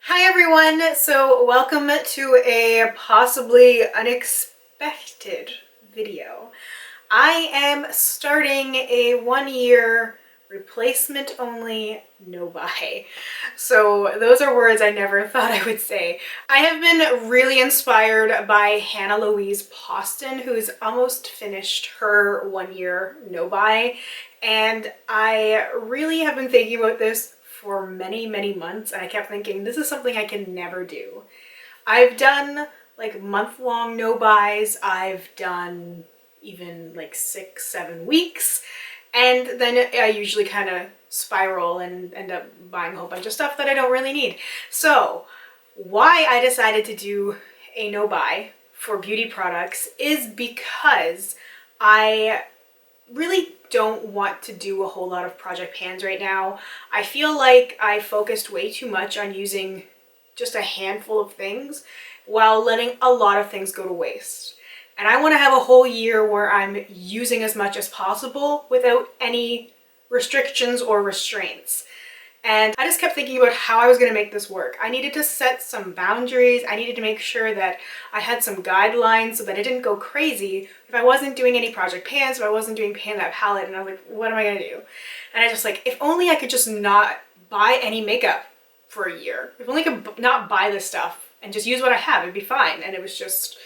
Hi everyone! So welcome to a possibly unexpected video. I am starting a 1-year replacement only no buy. So those are words I never thought I would say. I have been really inspired by Louise Poston, who's almost finished her 1-year no buy, and I really have been thinking about this for many months, and I kept thinking this is something I can never do. I've done like month-long no buys, I've done even like 6-7 weeks, and then I usually kind of spiral and end up buying a whole bunch of stuff that I don't really need. So why I decided to do a no buy for beauty products is because I really don't want to do a whole lot of project pans right now. I feel like I focused way too much on using just a handful of things while letting a lot of things go to waste. And I want to have a whole year where I'm using as much as possible without any restrictions or restraints. And I just kept thinking about how I was going to make this work. I needed to set some boundaries. I needed to make sure that I had some guidelines so that it didn't go crazy if I wasn't doing any project pans, if I wasn't doing pan that palette, and I was like, what am I going to do? And I just like, if only I could just not buy any makeup for a year. If only I could not buy this stuff and just use what I have, it'd be fine. And it was just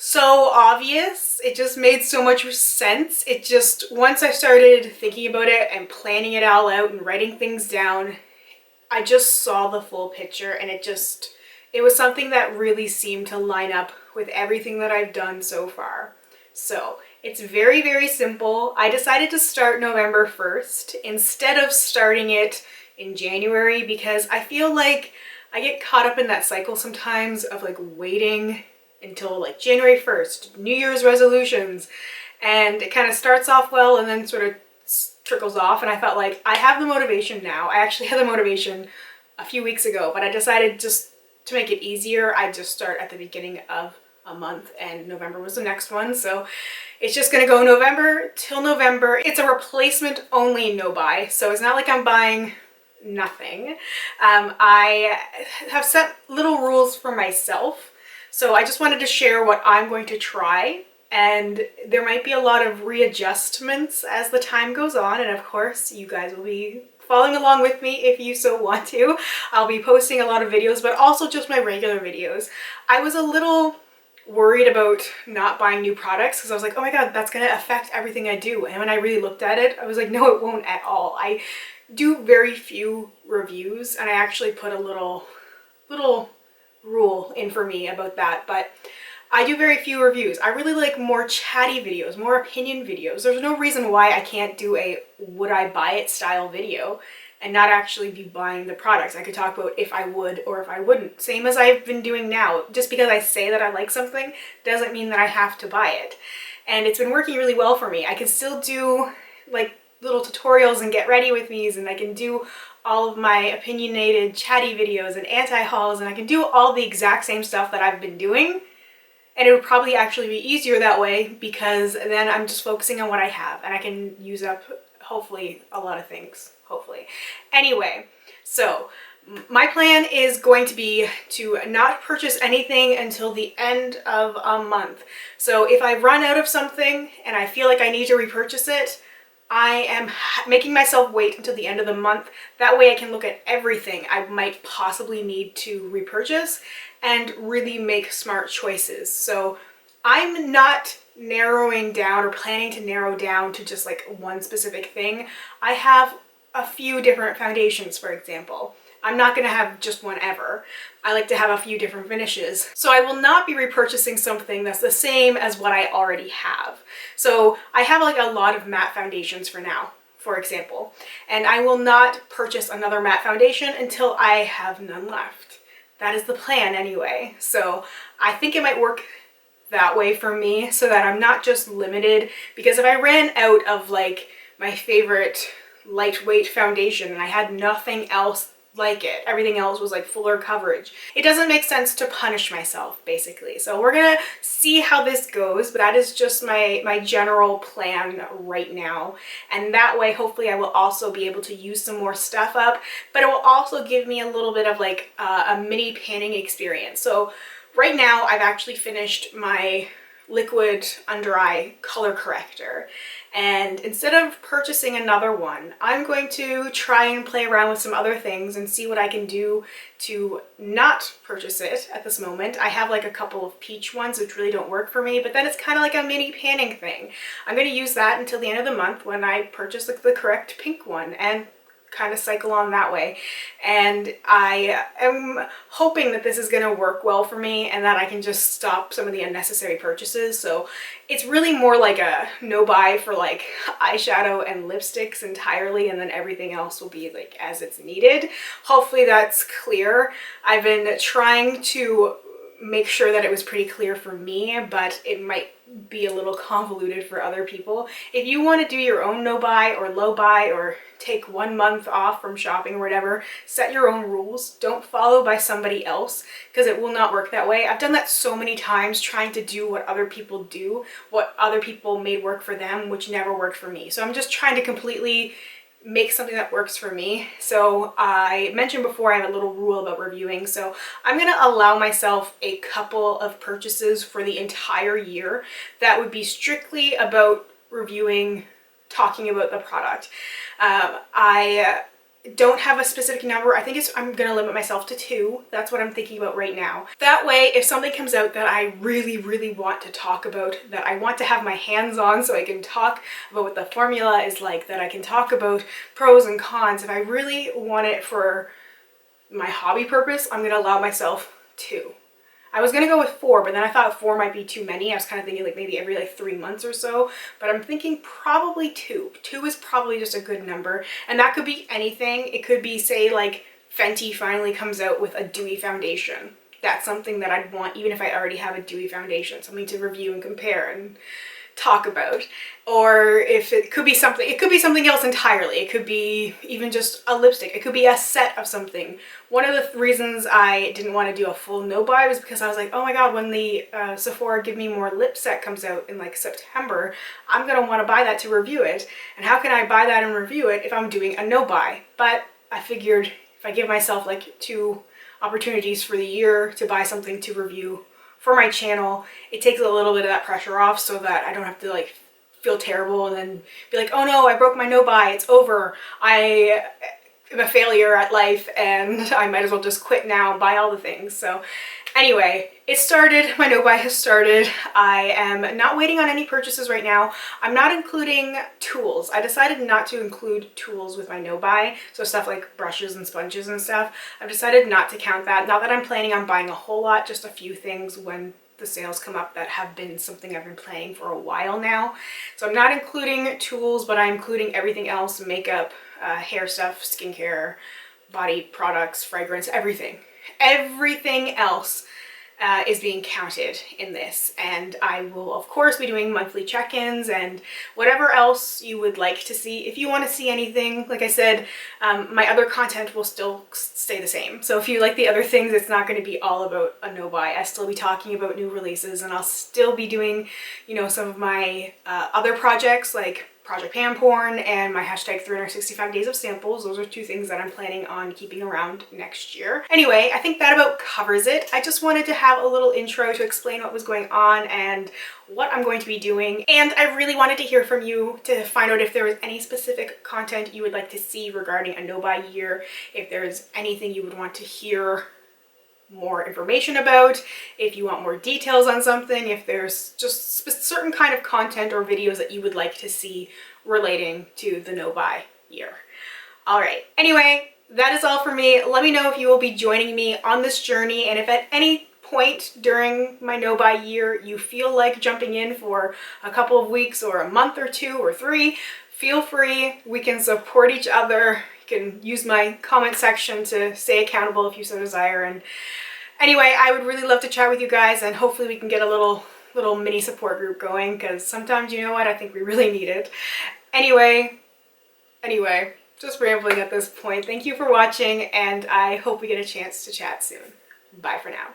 so obvious. It just made so much sense. It just, once I started thinking about it and planning it all out and writing things down, I just saw the full picture, and it was something that really seemed to line up with everything that I've done so far. So it's very simple. I decided to start November 1st instead of starting it in January because I feel like I get caught up in that cycle sometimes of like waiting until like January 1st, New Year's resolutions, and it kind of starts off well and then sort of trickles off, and I felt like I have the motivation now. I actually had the motivation a few weeks ago, but I decided just to make it easier, I just start at the beginning of a month, and November was the next one, so it's just gonna go November till November. It's a replacement only no buy, so it's not like I'm buying nothing. I have set little rules for myself. So I just wanted to share what I'm going to try, and there might be a lot of readjustments as the time goes on, and of course you guys will be following along with me if you so want to. I'll be posting a lot of videos, but also just my regular videos. I was a little worried about not buying new products because I was like, oh my god, that's going to affect everything I do. And when I really looked at it, I was like, no, it won't at all. I do very few reviews, and I actually put a little rule in for me about that, but I do very few reviews. I really like more chatty videos, more opinion videos. There's no reason why I can't do a would I buy it style video and not actually be buying the products. I could talk about if I would or if I wouldn't, same as I've been doing now. Just because I say that I like something doesn't mean that I have to buy it, and it's been working really well for me. I can still do like little tutorials and get ready with me's, and I can do all of my opinionated chatty videos and anti-hauls, and I can do all the exact same stuff that I've been doing, and it would probably actually be easier that way because then I'm just focusing on what I have and I can use up hopefully a lot of things, hopefully. Anyway, so my plan is going to be to not purchase anything until the end of a month. So if I run out of something and I feel like I need to repurchase it, I am making myself wait until the end of the month. That way I can look at everything I might possibly need to repurchase and really make smart choices. So I'm not narrowing down or planning to narrow down to just like one specific thing. I have a few different foundations, for example. I'm not going to have just one ever. I like to have a few different finishes. So I will not be repurchasing something that's the same as what I already have. So I have like a lot of matte foundations for now, for example, and I will not purchase another matte foundation until I have none left. That is the plan anyway. So I think it might work that way for me so that I'm not just limited, because if I ran out of like my favorite lightweight foundation and I had nothing else like it. Everything else was like fuller coverage. It doesn't make sense to punish myself, basically. So we're gonna see how this goes, but that is just my general plan right now. And that way, hopefully I will also be able to use some more stuff up, but it will also give me a little bit of like a mini panning experience. So right now I've actually finished my liquid under eye color corrector, and instead of purchasing another one, I'm going to try and play around with some other things and see what I can do to not purchase it at this moment. I have like a couple of peach ones which really don't work for me, but then it's kind of like a mini panning thing. I'm going to use that until the end of the month when I purchase like the correct pink one and kind of cycle on that way. And I am hoping that this is going to work well for me and that I can just stop some of the unnecessary purchases. So it's really more like a no buy for like eyeshadow and lipsticks entirely, and then everything else will be like as it's needed. Hopefully that's clear. I've been trying to make sure that it was pretty clear for me, but it might be a little convoluted for other people. If you want to do your own no buy or low buy, or take 1 month off from shopping or whatever, set your own rules. Don't follow by somebody else, because it will not work that way. I've done that so many times, trying to do what other people do, what other people made work for them, which never worked for me. So I'm just trying to completely make something that works for me. So I mentioned before I have a little rule about reviewing, so I'm going to allow myself a couple of purchases for the entire year that would be strictly about reviewing, talking about the product. I don't have a specific number. I think I'm gonna limit myself to 2. That's what I'm thinking about right now. That way, if something comes out that I really want to talk about, that I want to have my hands on so I can talk about what the formula is like, that I can talk about pros and cons, if I really want it for my hobby purpose, I'm gonna allow myself 2. I was gonna go with 4, but then I thought 4 might be too many. I was kind of thinking like maybe every like 3 months or so, but I'm thinking probably 2. 2 is probably just a good number, and that could be anything. It could be, say, like Fenty finally comes out with a dewy foundation. That's something that I'd want, even if I already have a dewy foundation, something to review and compare and talk about. Or if it could be something else entirely. It could be even just a lipstick. It could be a set of something. One of the reasons I didn't want to do a full no buy was because I was like, oh my god, when the Sephora Give Me More lip set comes out in like September, I'm gonna want to buy that to review it. And how can I buy that and review it if I'm doing a no buy? But I figured if I give myself like 2 opportunities for the year to buy something to review for my channel, it takes a little bit of that pressure off, so that I don't have to like feel terrible and then be like, oh no, I broke my no buy, it's over, I am a failure at life and I might as well just quit now and buy all the things. So anyway, it started, my no buy has started. I am not waiting on any purchases right now. I'm not including tools. I decided not to include tools with my no buy, so stuff like brushes and sponges and stuff. I've decided not to count that. Not that I'm planning on buying a whole lot, just a few things when the sales come up that have been something I've been planning for a while now. So I'm not including tools, but I'm including everything else: makeup, hair stuff, skincare, body products, fragrance, everything. Everything else is being counted in this, and I will of course be doing monthly check-ins and whatever else you would like to see. If you want to see anything, like I said, my other content will still stay the same. So if you like the other things, it's not going to be all about a no buy. I'll still be talking about new releases, and I'll still be doing, you know, some of my other projects like Project Pan Porn and my hashtag 365 days of samples. Those are 2 things that I'm planning on keeping around next year. Anyway, I think that about covers it. I just wanted to have a little intro to explain what was going on and what I'm going to be doing. And I really wanted to hear from you to find out if there was any specific content you would like to see regarding a no buy year, if there's anything you would want to hear more information about, if you want more details on something, if there's just certain kind of content or videos that you would like to see relating to the no buy year. All right, anyway, that is all for me. Let me know if you will be joining me on this journey, and if at any point during my no buy year you feel like jumping in for a couple of weeks or a month or 2 or 3, feel free. We can support each other. You can use my comment section to stay accountable if you so desire. And anyway, I would really love to chat with you guys, and hopefully we can get a little mini support group going, because sometimes, you know what, I think we really need it. Anyway, just rambling at this point. Thank you for watching, and I hope we get a chance to chat soon. Bye for now.